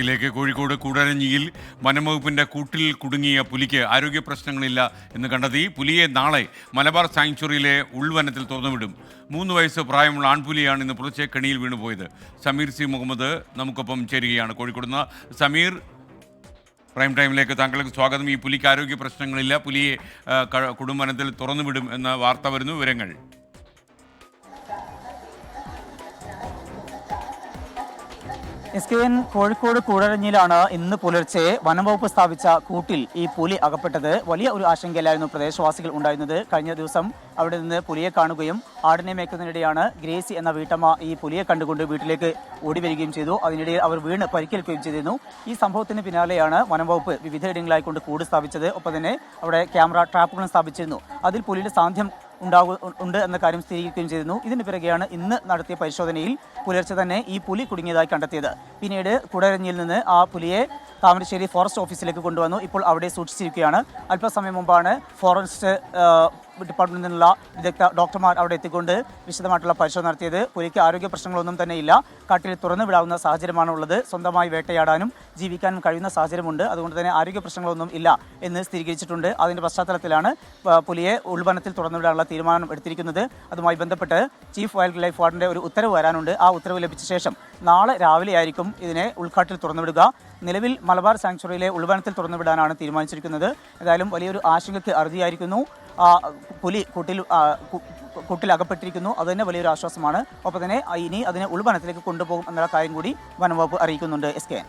ിലേക്ക് കോഴിക്കോട് കൂടരഞ്ഞിയിൽ വനംവകുപ്പിന്റെ കൂട്ടിൽ കുടുങ്ങിയ പുലിക്ക് ആരോഗ്യ പ്രശ്നങ്ങളില്ല എന്ന് കണ്ടെത്തി. പുലിയെ നാളെ മലബാർ സാങ്ച്വറിയിലെ ഉൾവനത്തിൽ തുറന്നുവിടും. 3 വയസ്സ് പ്രായമുള്ള ആൺപുലിയാണ് ഇന്ന് പുലർച്ചെ കെണിയിൽ വീണുപോയത്. സമീർ സി മുഹമ്മദ് നമുക്കൊപ്പം ചേരുകയാണ് കോഴിക്കോട് നിന്ന്. സമീർ, പ്രൈം ടൈമിലേക്ക് താങ്കൾക്ക് സ്വാഗതം. ഈ പുലിക്ക് ആരോഗ്യ പ്രശ്നങ്ങളില്ല, പുലിയെ കുടുംബവനത്തിൽ തുറന്നുവിടും എന്ന വാർത്ത വരുന്നു. വിവരങ്ങൾ? SKN കോഴിക്കോട് കൂടരഞ്ഞിയിലാണ് ഇന്ന് പുലർച്ചെ വനംവകുപ്പ് സ്ഥാപിച്ച കൂട്ടിൽ ഈ പുലി അകപ്പെട്ടത്. വലിയ ഒരു ആശങ്കയിലായിരുന്നു പ്രദേശവാസികൾ ഉണ്ടായിരുന്നത്. കഴിഞ്ഞ ദിവസം അവിടെ നിന്ന് പുലിയെ കാണുകയും ആടിനെ മേക്കുന്നതിനിടെയാണ് ഗ്രേസി എന്ന വീട്ടമ്മ ഈ പുലിയെ കണ്ടുകൊണ്ട് വീട്ടിലേക്ക് ഓടി വരികയും ചെയ്തു. അതിനിടെ അവർ വീണ് പരിക്കേൽക്കുകയും ചെയ്തിരുന്നു. ഈ സംഭവത്തിന് പിന്നാലെയാണ് വനംവകുപ്പ് വിവിധയിടങ്ങളിലായിക്കൊണ്ട് കൂട് സ്ഥാപിച്ചത്. ഒപ്പം തന്നെ അവിടെ ക്യാമറ ട്രാപ്പുകളും സ്ഥാപിച്ചിരുന്നു. അതിൽ പുലിയുടെ സാന്നിധ്യം ഉണ്ട് എന്ന കാര്യം സ്ഥിരീകരിക്കുകയും ചെയ്തിരുന്നു. ഇതിന് പിറകെയാണ് ഇന്ന് നടത്തിയ പരിശോധനയിൽ പുലർച്ചെ തന്നെ ഈ പുലി കുടുങ്ങിയതായി കണ്ടെത്തിയത്. പിന്നീട് കൂടരഞ്ഞിയിൽ നിന്ന് ആ പുലിയെ താമരശ്ശേരി ഫോറസ്റ്റ് ഓഫീസിലേക്ക് കൊണ്ടുവന്നു. ഇപ്പോൾ അവിടെ സൂക്ഷിച്ചിരിക്കുകയാണ്. അല്പസമയം മുമ്പാണ് ഫോറസ്റ്റ് ഡിപ്പാർട്ട്മെന്റിൽ നിന്നുള്ള വിദഗ്ധ ഡോക്ടർമാർ അവിടെ എത്തിക്കൊണ്ട് വിശദമായിട്ടുള്ള പരിശോധന നടത്തിയത്. പുലിക്ക് ആരോഗ്യ പ്രശ്നങ്ങളൊന്നും തന്നെ ഇല്ല. കാട്ടിൽ തുറന്നു വിടാവുന്ന സാഹചര്യമാണ് ഉള്ളത്. സ്വന്തമായി വേട്ടയാടാനും ജീവിക്കാനും കഴിയുന്ന സാഹചര്യമുണ്ട്. അതുകൊണ്ട് തന്നെ ആരോഗ്യ പ്രശ്നങ്ങളൊന്നും ഇല്ല എന്ന് സ്ഥിരീകരിച്ചിട്ടുണ്ട്. അതിൻ്റെ പശ്ചാത്തലത്തിലാണ് പുലിയെ ഉൾവനത്തിൽ തുറന്നുവിടാനുള്ള തീരുമാനം എടുത്തിരിക്കുന്നത്. അതുമായി ബന്ധപ്പെട്ട് ചീഫ് വൈൽഡ് ലൈഫ് വാർഡന്റെ ഒരു ഉത്തരവ് വരാനുണ്ട്. ആ ഉത്തരവ് ലഭിച്ച ശേഷം നാളെ രാവിലെയായിരിക്കും ഇതിനെ ഉൾക്കാട്ടിൽ തുറന്നുവിടുക. നിലവിൽ മലബാർ സാങ്ച്വറിയിലെ ഉൾവനത്തിൽ തുറന്നുവിടാനാണ് തീരുമാനിച്ചിരിക്കുന്നത്. ഏതായാലും വലിയൊരു ആശങ്കയ്ക്ക് അറുതിയായിരിക്കുന്നു. പുലി കൂട്ടിൽ അകപ്പെട്ടിരിക്കുന്നു. അതുതന്നെ വലിയൊരു ആശ്വാസമാണ്. ഒപ്പം തന്നെ ഇനി അതിനെ ഉൾവനത്തിലേക്ക് കൊണ്ടുപോകും എന്നുള്ള കാര്യം കൂടി വനംവകുപ്പ് അറിയിക്കുന്നുണ്ട്. SKN.